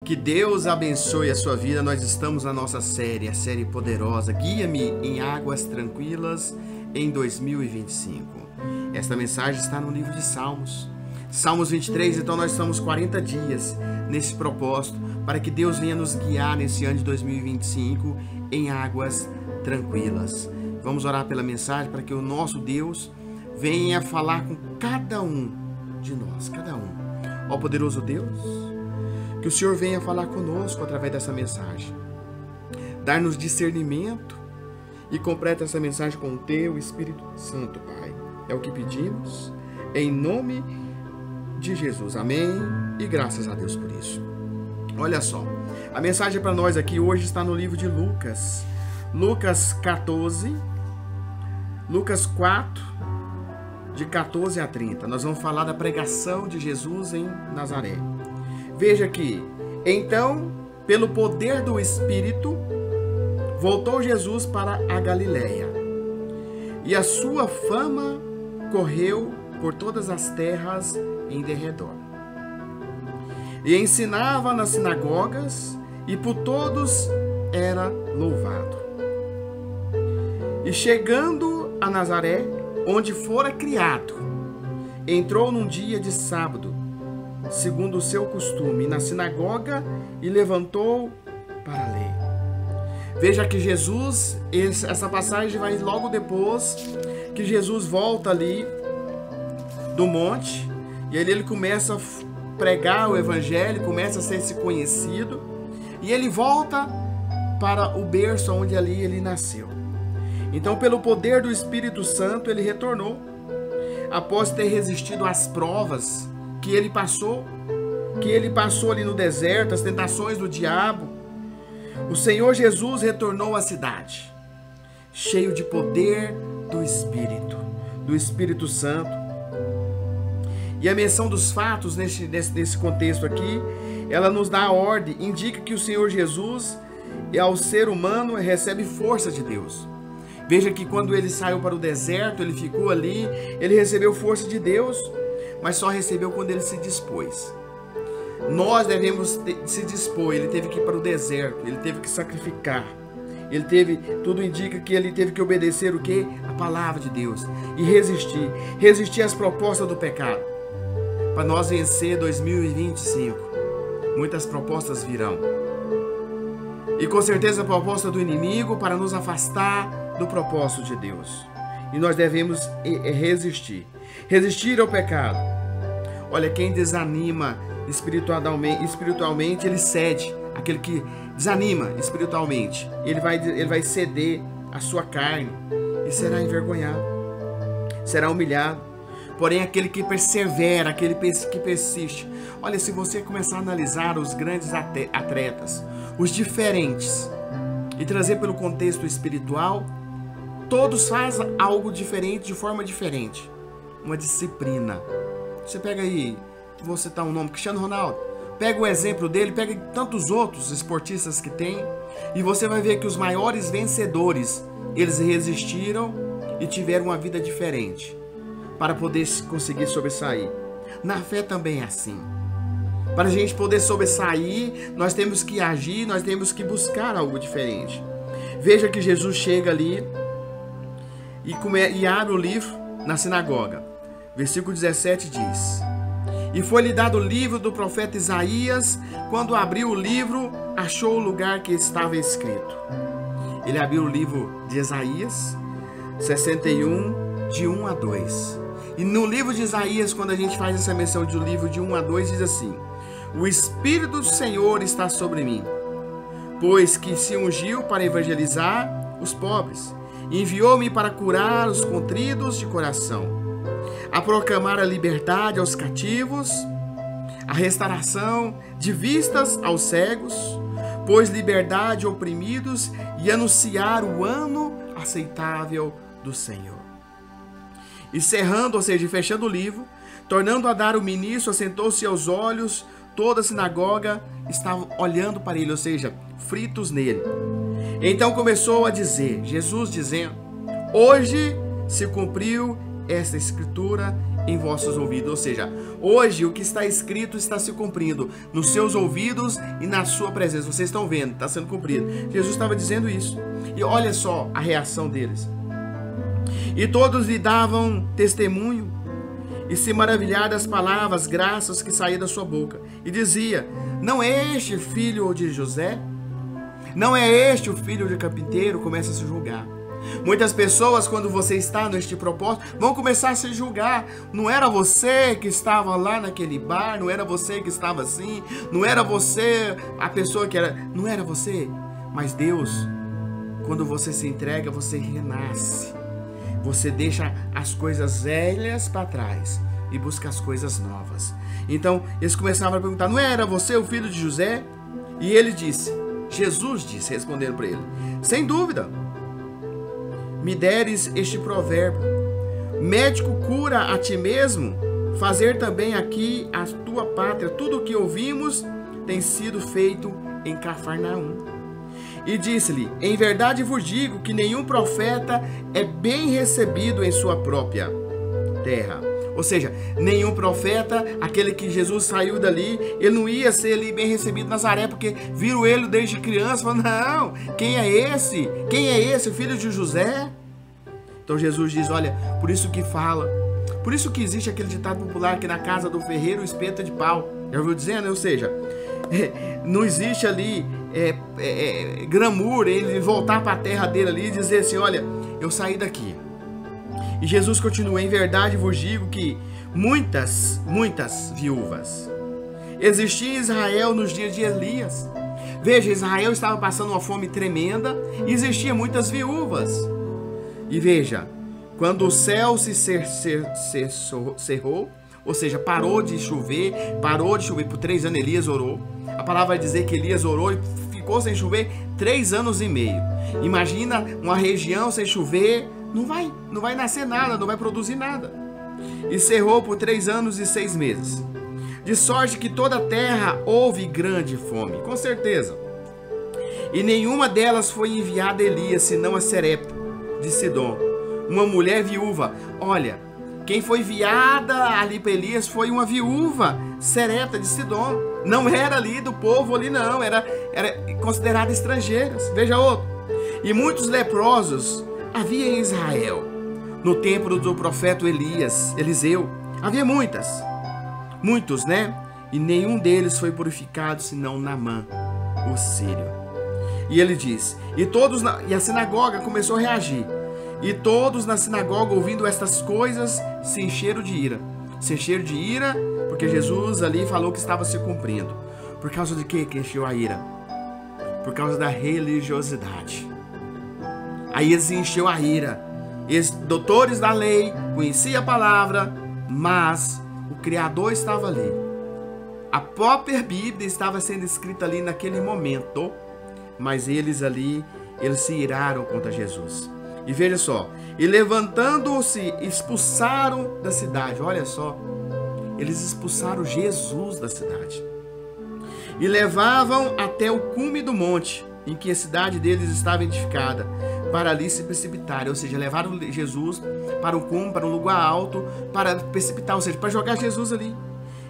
Que Deus abençoe a sua vida. Nós estamos na nossa série, a série poderosa, Guia-me em Águas Tranquilas em 2025. Esta mensagem está no livro de Salmos. Salmos 23, então nós estamos 40 dias nesse propósito, para que Deus venha nos guiar nesse ano de 2025 em águas tranquilas. Vamos orar pela mensagem, para que o nosso Deus venha falar com cada um de nós, cada um. Ó poderoso Deus, que o Senhor venha falar conosco através dessa mensagem. Dar-nos discernimento e completa essa mensagem com o Teu Espírito Santo, Pai. É o que pedimos, em nome de Jesus. Amém. E graças a Deus por isso. Olha só, a mensagem para nós aqui hoje está no livro de Lucas. Lucas 14, Lucas 4, de 14 a 30. Nós vamos falar da pregação de Jesus em Nazaré. Veja aqui, então, pelo poder do Espírito, voltou Jesus para a Galileia, e a sua fama correu por todas as terras em derredor. E ensinava nas sinagogas, e por todos era louvado. E chegando a Nazaré, onde fora criado, entrou num dia de sábado, segundo o seu costume, na sinagoga, e levantou para ler. Veja que Jesus, essa passagem vai logo depois que Jesus volta ali do monte, e aí ele começa a pregar o evangelho, começa a ser conhecido, e ele volta para o berço onde ali ele nasceu. Então, pelo poder do Espírito Santo, ele retornou, após ter resistido às provas que ele passou ali no deserto, as tentações do diabo. O Senhor Jesus retornou à cidade, cheio de poder do Espírito Santo. E a menção dos fatos nesse contexto aqui, ela nos dá a ordem, indica que o Senhor Jesus, ao ser humano, recebe força de Deus. Veja que quando ele saiu para o deserto, ele ficou ali, ele recebeu força de Deus, mas só recebeu quando ele se dispôs. Nós devemos se dispor. Ele teve que ir para o deserto, ele teve que sacrificar, tudo indica que ele teve que obedecer o quê? A palavra de Deus, e resistir às propostas do pecado. Para nós vencer 2025, muitas propostas virão, e com certeza a proposta do inimigo para nos afastar do propósito de Deus, e nós devemos resistir ao pecado. Olha, quem desanima espiritualmente, ele cede. Aquele que desanima espiritualmente, ele vai ceder a sua carne e será envergonhado, será humilhado. Porém, aquele que persevera, aquele que persiste. Olha, se você começar a analisar os grandes atletas, os diferentes, e trazer pelo contexto espiritual, todos fazem algo diferente, de forma diferente. Uma disciplina. Você pega aí, vou citar um nome, Cristiano Ronaldo. Pega o exemplo dele, pega tantos outros esportistas que tem, e você vai ver que os maiores vencedores, eles resistiram e tiveram uma vida diferente, para poder conseguir sobressair. Na fé também é assim. Para a gente poder sobressair, nós temos que agir, nós temos que buscar algo diferente. Veja que Jesus chega ali e abre o livro na sinagoga. Versículo 17 diz: E foi-lhe dado o livro do profeta Isaías. Quando abriu o livro, achou o lugar que estava escrito. Ele abriu o livro de Isaías 61, de 1 a 2. E no livro de Isaías, quando a gente faz essa menção do livro de 1 a 2, diz assim: O Espírito do Senhor está sobre mim, pois que se ungiu para evangelizar os pobres, enviou-me para curar os contritos de coração, a proclamar a liberdade aos cativos, a restauração de vistas aos cegos, pôs liberdade aos oprimidos, e anunciar o ano aceitável do Senhor. E cerrando, ou seja, fechando o livro, tornando a dar o ministro, assentou-se aos olhos, toda a sinagoga estava olhando para ele, ou seja, fritos nele. Então começou a dizer, Jesus dizendo: Hoje se cumpriu esta escritura em vossos ouvidos. Ou seja, hoje o que está escrito está se cumprindo nos seus ouvidos e na sua presença. Vocês estão vendo, está sendo cumprido. Jesus estava dizendo isso. E olha só a reação deles. E todos lhe davam testemunho e se maravilharam das palavras, graças que saíam da sua boca. E dizia: não é este filho de José? Não é este o filho de carpinteiro? Começa a se julgar. Muitas pessoas, quando você está neste propósito, vão começar a se julgar. Não era você que estava lá naquele bar, não era você que estava assim, não era você a pessoa que era, não era você. Mas Deus, quando você se entrega, você renasce. Você deixa as coisas velhas para trás e busca as coisas novas. Então, eles começavam a perguntar: não era você o filho de José? E ele disse, Jesus disse, respondendo para ele: sem dúvida, me deres este provérbio: médico, cura a ti mesmo, fazer também aqui a tua pátria. Tudo o que ouvimos tem sido feito em Cafarnaum. E disse-lhe: em verdade vos digo que nenhum profeta é bem recebido em sua própria terra. Ou seja, nenhum profeta, aquele que Jesus saiu dali, ele não ia ser ali bem recebido em Nazaré, porque viram ele desde criança, falando: não, quem é esse? Quem é esse, o filho de José? Então Jesus diz: olha, por isso que fala, por isso que existe aquele ditado popular que na casa do ferreiro o espeto é de pau. Já ouviu dizendo? Ou seja, não existe ali glamour, ele voltar para a terra dele ali e dizer assim: olha, eu saí daqui. E Jesus continua: em verdade vos digo que muitas viúvas existiam em Israel nos dias de Elias. Veja, Israel estava passando uma fome tremenda e existiam muitas viúvas. E veja, quando o céu se cerrou, ou seja, parou de chover por 3 anos. Elias orou. A palavra vai dizer que Elias orou e ficou sem chover 3 anos e meio. Imagina uma região sem chover, não vai nascer nada, não vai produzir nada. E cerrou por 3 anos e 6 meses. De sorte que toda a terra houve grande fome, com certeza. E nenhuma delas foi enviada a Elias, senão a Serepta de Sidom, uma mulher viúva. Olha, quem foi enviada ali para Elias foi uma viúva, Serepta de Sidom. Não era ali do povo ali, não, era considerada estrangeira. Veja outro. E muitos leprosos havia em Israel, no tempo do profeta Eliseu. Havia muitos, né? E nenhum deles foi purificado, senão Naamã, o sírio. E ele diz, e a sinagoga começou a reagir. E todos na sinagoga, ouvindo estas coisas, se encheram de ira. Se encheram de ira porque Jesus ali falou que estava se cumprindo. Por causa de quê que encheu a ira? Por causa da religiosidade. Aí eles encheu a ira. Os doutores da lei conheciam a palavra, mas o Criador estava ali. A própria Bíblia estava sendo escrita ali naquele momento, mas eles se iraram contra Jesus. E veja só, e levantando-se, expulsaram da cidade. Olha só, eles expulsaram Jesus da cidade. E levavam até o cume do monte, em que a cidade deles estava edificada, para ali se precipitarem. Ou seja, levaram Jesus para um cume, para um lugar alto, para precipitar, ou seja, para jogar Jesus ali.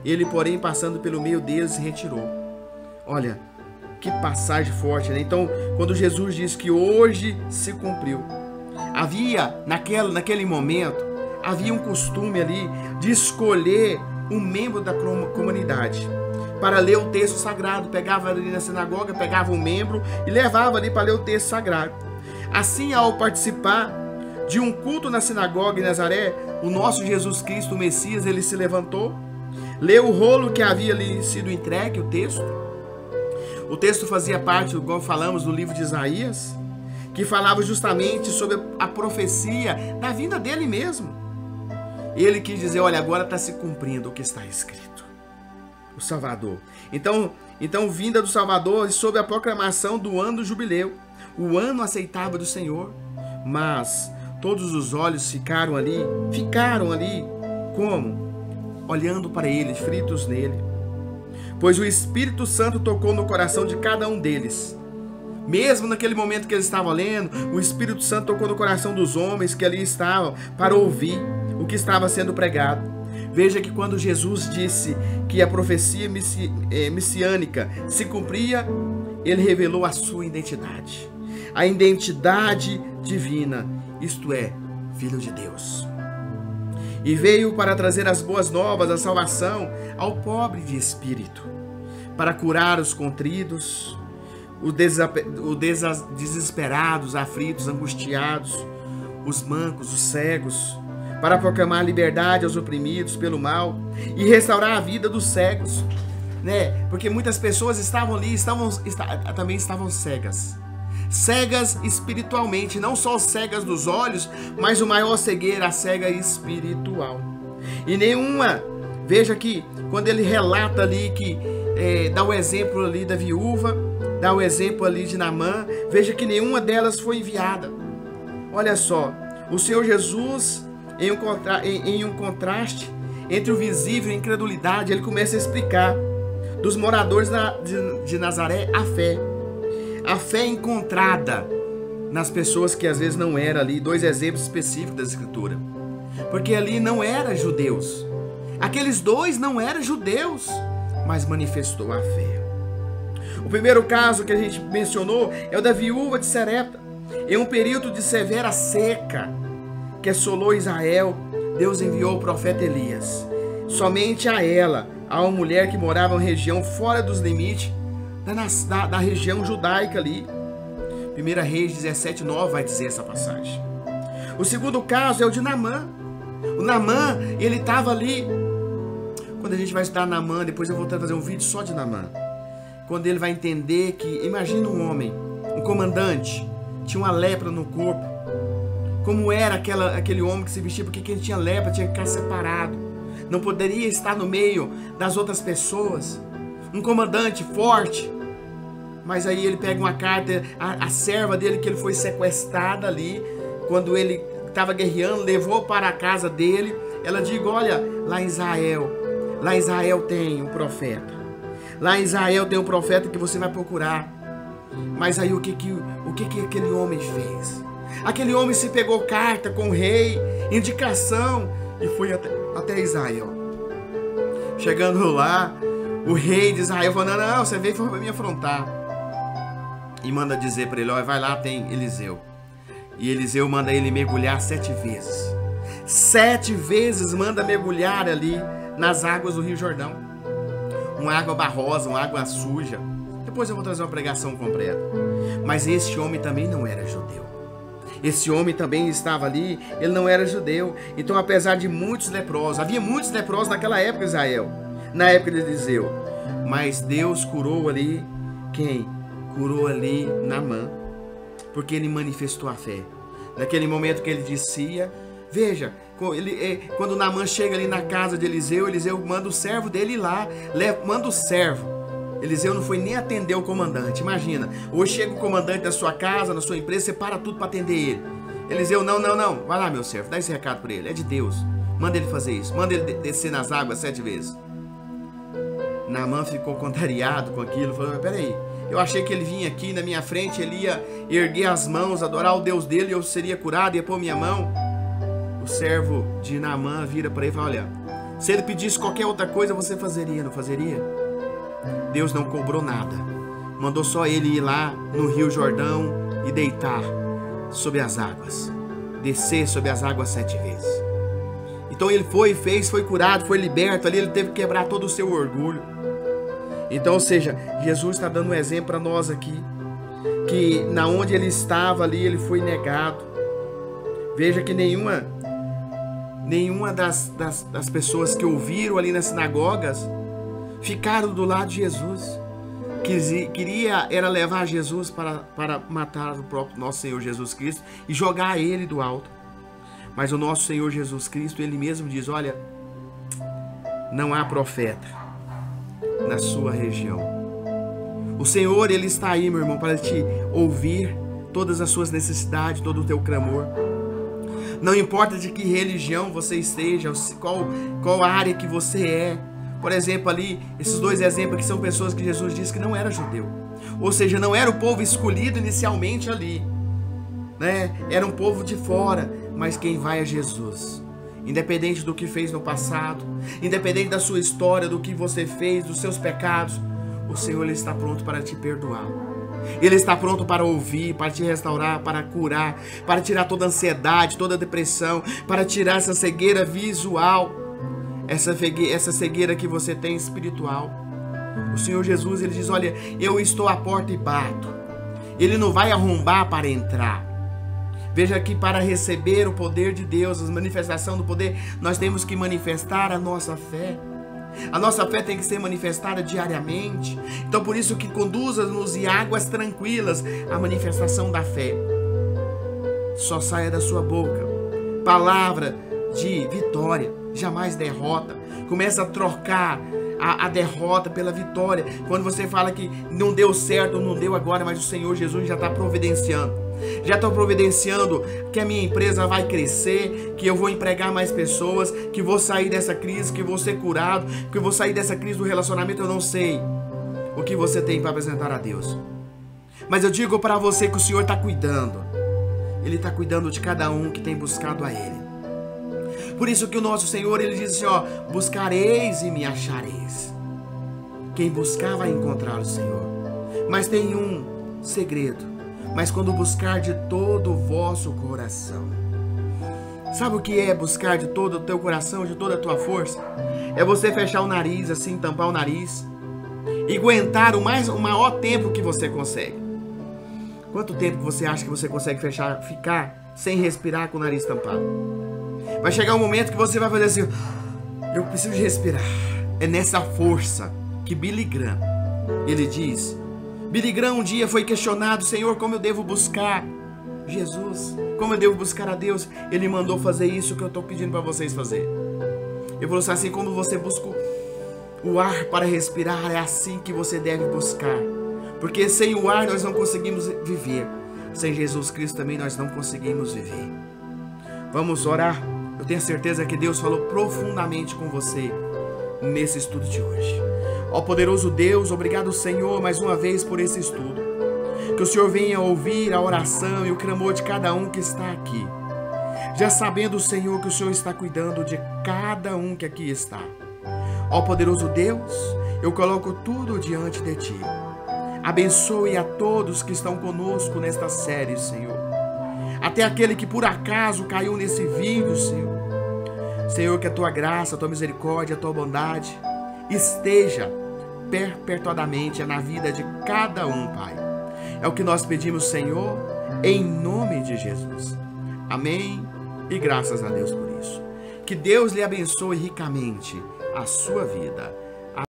Ele, porém, passando pelo meio deles, se retirou. Olha, que passagem forte, né? Então, quando Jesus diz que hoje se cumpriu, havia, naquele momento, havia um costume ali de escolher um membro da comunidade para ler o texto sagrado. Pegava ali na sinagoga, pegava um membro e levava ali para ler o texto sagrado. Assim, ao participar de um culto na sinagoga em Nazaré, o nosso Jesus Cristo, o Messias, ele se levantou, leu o rolo que havia lhe sido entregue, o texto. O texto fazia parte, como falamos, do livro de Isaías, que falava justamente sobre a profecia da vinda dele mesmo. Ele quis dizer, olha, agora está se cumprindo o que está escrito. O Salvador. Então, vinda do Salvador, sob a proclamação do ano do jubileu, o ano aceitável do Senhor. Mas todos os olhos ficaram ali, como? Olhando para ele, fritos nele. Pois o Espírito Santo tocou no coração de cada um deles. Mesmo naquele momento que eles estavam lendo, o Espírito Santo tocou no coração dos homens que ali estavam para ouvir o que estava sendo pregado. Veja que quando Jesus disse que a profecia messiânica se cumpria, ele revelou a sua identidade. A identidade divina, isto é, Filho de Deus. E veio para trazer as boas novas, a salvação ao pobre de espírito, para curar os contritos, os desesperados, aflitos, angustiados, os mancos, os cegos, para proclamar liberdade aos oprimidos pelo mal e restaurar a vida dos cegos, né? Porque muitas pessoas estavam ali, também estavam cegas. Cegas espiritualmente, não só cegas dos olhos, mas o maior cegueira, a cega espiritual. E nenhuma, veja que quando ele relata ali que dá o exemplo ali da viúva, dá o exemplo ali de Naamã, veja que nenhuma delas foi enviada. Olha só, o Senhor Jesus, em um contraste entre o visível e a incredulidade, ele começa a explicar dos moradores de Nazaré a fé. A fé encontrada nas pessoas que às vezes não eram ali, dois exemplos específicos da Escritura. Porque ali não eram judeus. Aqueles dois não eram judeus, mas manifestou a fé. O primeiro caso que a gente mencionou é o da viúva de Sarepta. Em um período de severa seca que assolou Israel, Deus enviou o profeta Elias. Somente a ela, a uma mulher que morava em uma região fora dos limites da região judaica ali. 1 Reis 17:9 vai dizer essa passagem. O segundo caso é o de Naamã. O Naamã, ele estava ali. Quando a gente vai estudar Naamã, depois eu vou fazer um vídeo só de Naamã. Quando ele vai entender que, imagina um homem, um comandante, tinha uma lepra no corpo. Como era aquele homem que se vestia, porque quem tinha lepra tinha que ficar separado. Não poderia estar no meio das outras pessoas. Um comandante forte. Mas aí ele pega uma carta, a serva dele, que ele foi sequestrada ali, quando ele estava guerreando, levou para a casa dele. Ela diz: olha, lá em Israel tem um profeta. Lá em Israel tem um profeta que você vai procurar. Mas aí o que aquele homem fez? Aquele homem se pegou carta com o rei, indicação, e foi até Israel. Chegando lá, o rei de Israel falou: não, você veio para me afrontar. E manda dizer para ele: olha, vai lá, tem Eliseu. E Eliseu manda ele mergulhar 7 vezes. 7 vezes manda mergulhar ali nas águas do Rio Jordão. Uma água barrosa, uma água suja. Depois eu vou trazer uma pregação completa. Mas este homem também não era judeu. Esse homem também estava ali, ele não era judeu. Então, apesar de muitos leprosos, havia muitos leprosos naquela época em Israel, na época de Eliseu. Mas Deus curou ali quem? Curou ali Naamã, porque ele manifestou a fé. Naquele momento que ele descia, veja, quando Naamã chega ali na casa de Eliseu, Eliseu manda o servo dele ir lá, manda o servo. Eliseu não foi nem atender o comandante. Imagina, hoje chega o comandante da sua casa, na sua empresa, você para tudo para atender ele. Eliseu: não, vai lá, meu servo, dá esse recado para ele, é de Deus, manda ele fazer isso, manda ele descer nas águas 7 vezes. Naamã ficou contrariado com aquilo, falou: mas peraí, eu achei que ele vinha aqui na minha frente, ele ia erguer as mãos, adorar o Deus dele, eu seria curado, ia pôr minha mão. O servo de Naamã vira para ele e fala: olha, se ele pedisse qualquer outra coisa, você fazeria, não fazeria? Deus não cobrou nada, mandou só ele ir lá no Rio Jordão e deitar sobre as águas, descer sobre as águas 7 vezes. Então ele foi curado, foi liberto. Ali ele teve que quebrar todo o seu orgulho. Então, ou seja, Jesus está dando um exemplo para nós aqui, que na onde ele estava ali, ele foi negado. Veja que nenhuma das pessoas que ouviram ali nas sinagogas ficaram do lado de Jesus. Queria era levar Jesus para matar o próprio nosso Senhor Jesus Cristo e jogar ele do alto. Mas o nosso Senhor Jesus Cristo, ele mesmo diz: olha, não há profeta na sua região. O Senhor, ele está aí, meu irmão, para te ouvir todas as suas necessidades, todo o teu clamor. Não importa de que religião você esteja, qual área que você é. Por exemplo, ali, esses 2 exemplos aqui são pessoas que Jesus disse que não era judeu. Ou seja, não era o povo escolhido inicialmente ali, né? Era um povo de fora. Mas quem vai é Jesus. independente do que fez no passado, independente da sua história, do que você fez, dos seus pecados, o Senhor ele está pronto para te perdoar. Ele está pronto para ouvir, para te restaurar, para curar, para tirar toda a ansiedade, toda a depressão, para tirar essa cegueira visual, essa cegueira que você tem espiritual. O Senhor Jesus, ele diz, olha, eu estou à porta e bato. Ele não vai arrombar para entrar. Veja que para receber o poder de Deus, a manifestação do poder, nós temos que manifestar a nossa fé. A nossa fé tem que ser manifestada diariamente. Então por isso que conduza-nos em águas tranquilas a manifestação da fé. Só saia da sua boca palavra de vitória, jamais derrota. Começa a trocar a derrota pela vitória. Quando você fala que não deu certo, não deu agora, mas o Senhor Jesus já está providenciando. Já estou providenciando que a minha empresa vai crescer, que eu vou empregar mais pessoas, que vou sair dessa crise, que vou ser curado, que eu vou sair dessa crise do relacionamento. Eu não sei o que você tem para apresentar a Deus, mas eu digo para você que o Senhor está cuidando. Ele está cuidando de cada um que tem buscado a Ele. Por isso que o nosso Senhor, Ele diz assim, ó, buscareis e me achareis. Quem buscar vai encontrar o Senhor. Mas tem um segredo. Mas quando buscar de todo o vosso coração. Sabe o que é buscar de todo o teu coração, de toda a tua força? É você fechar o nariz, assim, tampar o nariz e aguentar o maior tempo que você consegue. Quanto tempo você acha que você consegue ficar sem respirar com o nariz tampado? Vai chegar um momento que você vai fazer assim, eu preciso de respirar. É nessa força que Billy Graham, ele diz, Billy Graham um dia foi questionado, Senhor, como eu devo buscar Jesus? Como eu devo buscar a Deus? Ele mandou fazer isso que eu estou pedindo para vocês fazer. Eu vou assim, como você busca o ar para respirar, é assim que você deve buscar. Porque sem o ar nós não conseguimos viver. Sem Jesus Cristo também nós não conseguimos viver. Vamos orar. Eu tenho certeza que Deus falou profundamente com você nesse estudo de hoje. Ó poderoso Deus, obrigado Senhor mais uma vez por esse estudo. Que o Senhor venha ouvir a oração e o clamor de cada um que está aqui. Já sabendo, Senhor, que o Senhor está cuidando de cada um que aqui está. Ó poderoso Deus, eu coloco tudo diante de Ti. Abençoe a todos que estão conosco nesta série, Senhor. Até aquele que por acaso caiu nesse vídeo, Senhor. Senhor, que a Tua graça, a Tua misericórdia, a Tua bondade esteja perpetuadamente na vida de cada um, Pai. É o que nós pedimos, Senhor, em nome de Jesus. Amém e graças a Deus por isso. Que Deus lhe abençoe ricamente a sua vida.